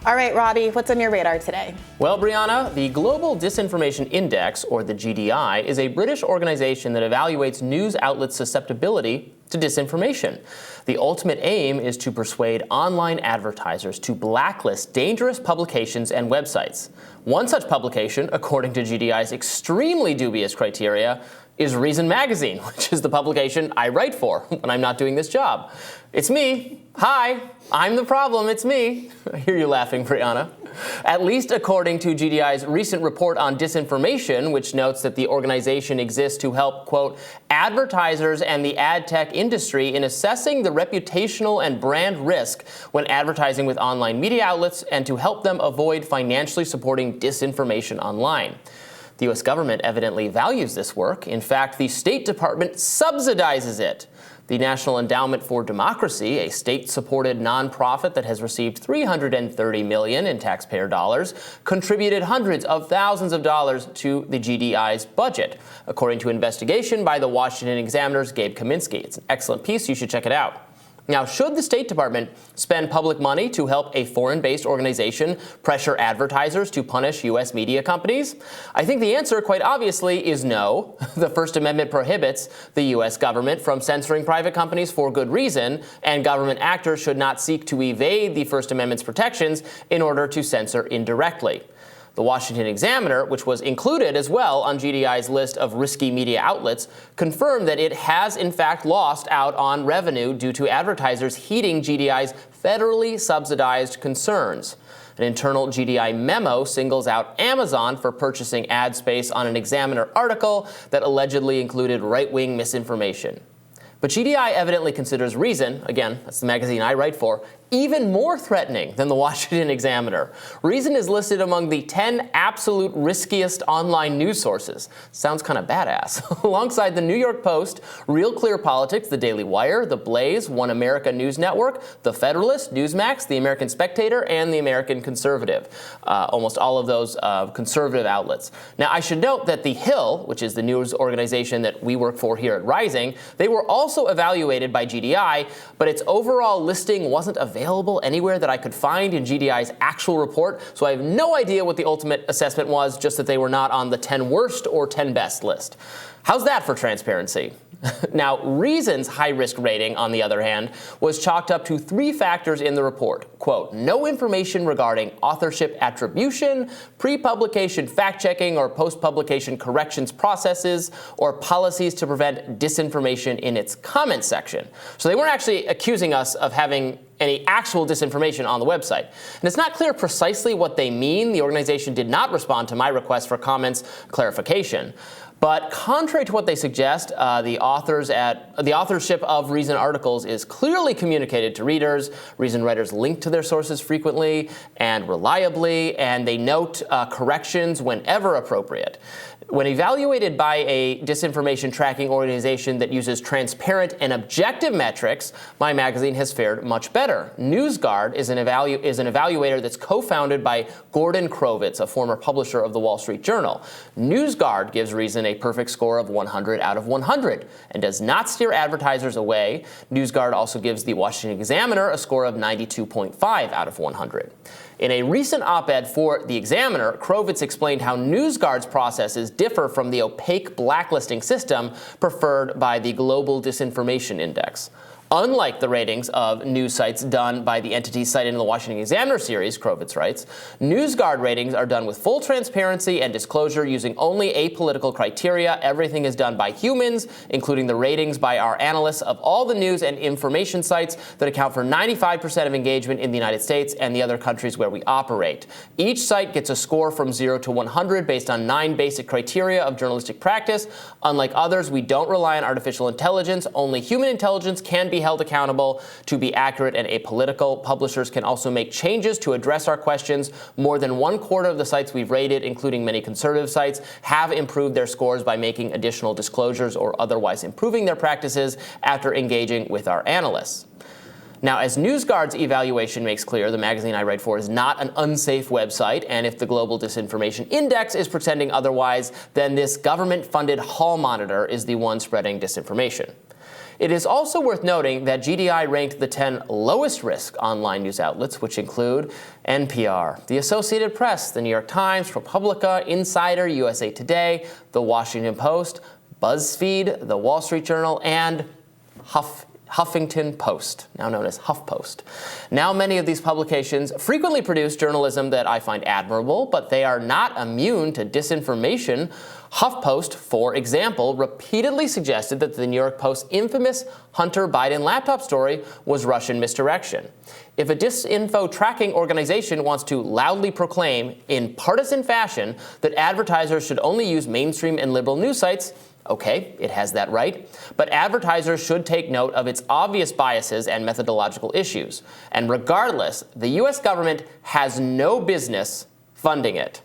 All right, Robby, what's on your radar today? Well, Brianna, the Global Disinformation Index, or the GDI, is a British organization that evaluates news outlets' susceptibility to disinformation. The ultimate aim is to persuade online advertisers to blacklist dangerous publications and websites. One such publication, according to GDI's extremely dubious criteria, is Reason Magazine, which is the publication I write for when I'm not doing this job. It's me. Hi, I'm the problem. It's me. I hear you laughing, Brianna. At least according to GDI's recent report on disinformation, which notes that the organization exists to help, quote, advertisers and the ad tech industry in assessing the reputational and brand risk when advertising with online media outlets and to help them avoid financially supporting disinformation online. The U.S. government evidently values this work. In fact, the State Department subsidizes it. The National Endowment for Democracy, a state-supported nonprofit that has received $330 million in taxpayer dollars, contributed hundreds of thousands of dollars to the GDI's budget, according to an investigation by the Washington Examiner's Gabe Kaminsky. It's an excellent piece. You should check it out. Now, should the State Department spend public money to help a foreign-based organization pressure advertisers to punish U.S. media companies? I think the answer, quite obviously, is no. The First Amendment prohibits the U.S. government from censoring private companies for good reason, and government actors should not seek to evade the First Amendment's protections in order to censor indirectly. The Washington Examiner, which was included as well on GDI's list of risky media outlets, confirmed that it has in fact lost out on revenue due to advertisers heeding GDI's federally subsidized concerns. An internal GDI memo singles out Amazon for purchasing ad space on an Examiner article that allegedly included right-wing misinformation. But GDI evidently considers Reason, again, that's the magazine I write for, even more threatening than the Washington Examiner. Reason is listed among the 10 absolute riskiest online news sources. Sounds kind of badass. Alongside the New York Post, Real Clear Politics, The Daily Wire, The Blaze, One America News Network, The Federalist, Newsmax, The American Spectator, and The American Conservative. Almost all of those conservative outlets. Now, I should note that The Hill, which is the news organization that we work for here at Rising, they were also evaluated by GDI, but its overall listing wasn't available anywhere that I could find in GDI's actual report, so I have no idea what the ultimate assessment was, just that they were not on the 10 worst or 10 best list. How's that for transparency? Now, Reason's high-risk rating, on the other hand, was chalked up to 3 factors in the report. Quote, no information regarding authorship attribution, pre-publication fact-checking or post-publication corrections processes, or policies to prevent disinformation in its comment section. So they weren't actually accusing us of having any actual disinformation on the website. And it's not clear precisely what they mean. The organization did not respond to my request for comments clarification. But contrary to what they suggest, the authorship of Reason articles is clearly communicated to readers. Reason writers link to their sources frequently and reliably, and they note corrections whenever appropriate. When evaluated by a disinformation tracking organization that uses transparent and objective metrics, my magazine has fared much better. NewsGuard is an evaluator that's co-founded by Gordon Krovitz, a former publisher of the Wall Street Journal. NewsGuard gives Reason a perfect score of 100 out of 100 and does not steer advertisers away. NewsGuard also gives the Washington Examiner a score of 92.5 out of 100. In a recent op-ed for The Examiner, Krovitz explained how NewsGuard's processes differ from the opaque blacklisting system preferred by the Global Disinformation Index. Unlike the ratings of news sites done by the entities cited in the Washington Examiner series, Krovitz writes, NewsGuard ratings are done with full transparency and disclosure using only apolitical criteria. Everything is done by humans, including the ratings by our analysts of all the news and information sites that account for 95% of engagement in the United States and the other countries where we operate. Each site gets a score from 0 to 100 based on 9 basic criteria of journalistic practice. Unlike others, we don't rely on artificial intelligence. Only human intelligence can be held accountable to be accurate and apolitical. Publishers can also make changes to address our questions. More than 1/4 of the sites we've rated, including many conservative sites, have improved their scores by making additional disclosures or otherwise improving their practices after engaging with our analysts. Now, as NewsGuard's evaluation makes clear, the magazine I write for is not an unsafe website, and if the Global Disinformation Index is pretending otherwise, then this government-funded hall monitor is the one spreading disinformation. It is also worth noting that GDI ranked the 10 lowest risk online news outlets, which include NPR, the Associated Press, the New York Times, ProPublica, Insider, USA Today, the Washington Post, BuzzFeed, the Wall Street Journal, and Huffington Post, now known as HuffPost. Now, many of these publications frequently produce journalism that I find admirable, but they are not immune to disinformation. HuffPost, for example, repeatedly suggested that the New York Post's infamous Hunter Biden laptop story was Russian misdirection. If a disinfo tracking organization wants to loudly proclaim, in partisan fashion, that advertisers should only use mainstream and liberal news sites, okay, it has that right, but advertisers should take note of its obvious biases and methodological issues. And regardless, the U.S. government has no business funding it.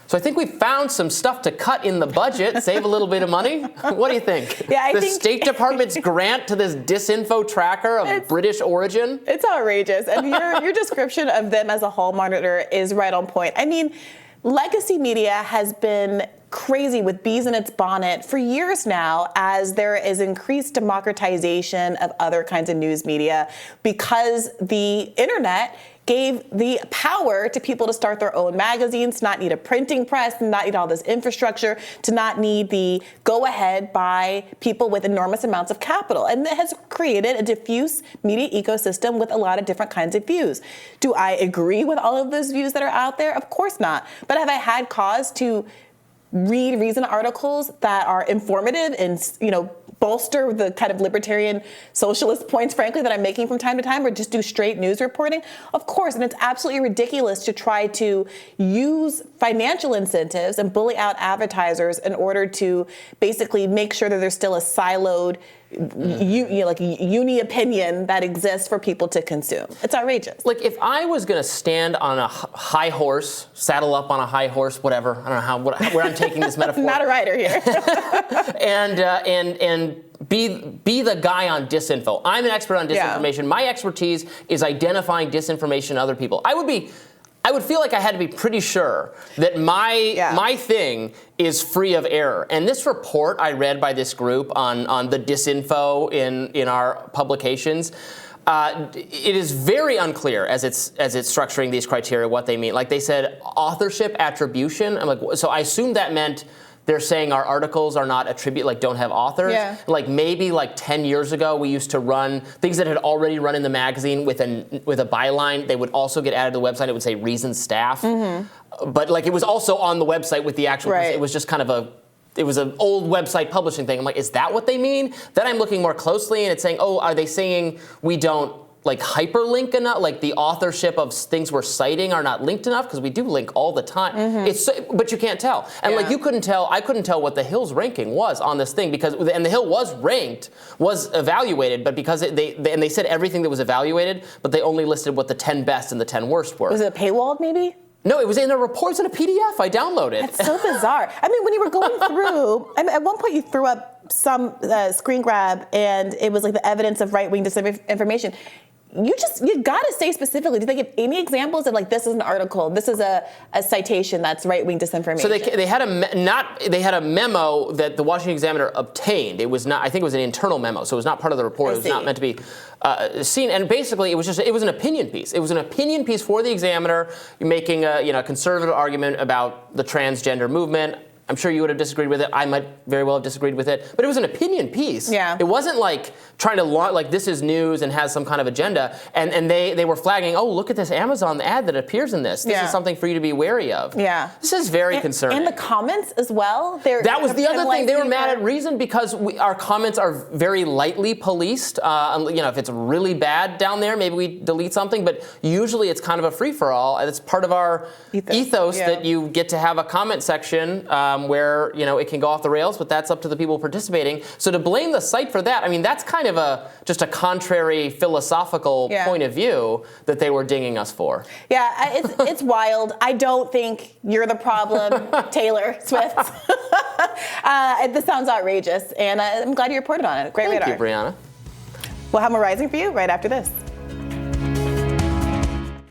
So I think we found some stuff to cut in the budget, save a little bit of money. What do you think? Yeah, I think State Department's grant to this disinfo tracker of British origin? It's outrageous. And your description of them as a hall monitor is right on point. I mean, legacy media has been crazy with bees in its bonnet for years now, as there is increased democratization of other kinds of news media because the internet gave the power to people to start their own magazines, to not need a printing press, to not need all this infrastructure, to not need the go-ahead by people with enormous amounts of capital. And it has created a diffuse media ecosystem with a lot of different kinds of views. Do I agree with all of those views that are out there? Of course not. But have I had cause to read reason articles that are informative and, bolster the kind of libertarian socialist points, frankly, that I'm making from time to time, or just do straight news reporting? Of course, and it's absolutely ridiculous to try to use financial incentives and bully out advertisers in order to basically make sure that there's still a siloed uni opinion that exists for people to consume. It's outrageous. Like, if I was going to stand on a high horse, saddle up on a high horse, whatever, I don't know where I'm taking this metaphor. Not a writer here. and be the guy on disinfo. I'm an expert on disinformation. Yeah. My expertise is identifying disinformation in other people. I would feel like I had to be pretty sure that my thing is free of error. And this report I read by this group on the disinfo in our publications, it is very unclear as it's structuring these criteria what they mean. Like, they said authorship attribution. I'm like, so I assumed that meant they're saying our articles are not don't have authors. Yeah. Like, maybe 10 years ago, we used to run things that had already run in the magazine with a byline. They would also get added to the website. It would say reason staff. Mm-hmm. But it was also on the website with the actual, right. It was just kind of it was an old website publishing thing. I'm like, is that what they mean? Then I'm looking more closely and it's saying, oh, are they saying we don't hyperlink enough, the authorship of things we're citing are not linked enough, because we do link all the time. Mm-hmm. But you can't tell, and I couldn't tell what the Hill's ranking was on this thing, and the Hill was evaluated, but because they said everything that was evaluated, but they only listed what the 10 best and the 10 worst were. Was it paywalled maybe? No, it was in the reports in a PDF. I downloaded. That's so bizarre. I mean, when you were going through, at one point you threw up some screen grab, and it was the evidence of right-wing disinformation. You got to say specifically, do they give any examples of this is an article, this is a citation that's right-wing disinformation? So they had a memo that the Washington Examiner obtained. It was not, I think it was an internal memo, so it was not part of the report. It was not meant to be seen. And basically, it was an opinion piece. It was an opinion piece for the Examiner, making a conservative argument about the transgender movement. I'm sure you would have disagreed with it. I might very well have disagreed with it. But it was an opinion piece. Yeah. It wasn't trying to launch, this is news and has some kind of agenda. And they were flagging, oh, look at this Amazon ad that appears in this. This is something for you to be wary of. Yeah. This is very concerning. And the comments as well. That was the other thing. They were mad at Reason because our comments are very lightly policed. If it's really bad down there, maybe we delete something. But usually it's kind of a free-for-all. And it's part of our ethos that you get to have a comment section where it can go off the rails, but that's up to the people participating. So to blame the site for that, I mean, that's kind of just a contrary philosophical point of view that they were dinging us for. Yeah, it's wild. I don't think you're the problem, Taylor Swift. This sounds outrageous, and I'm glad you reported on it. Great radar. Thank you, Brianna. We'll have more Rising for you right after this.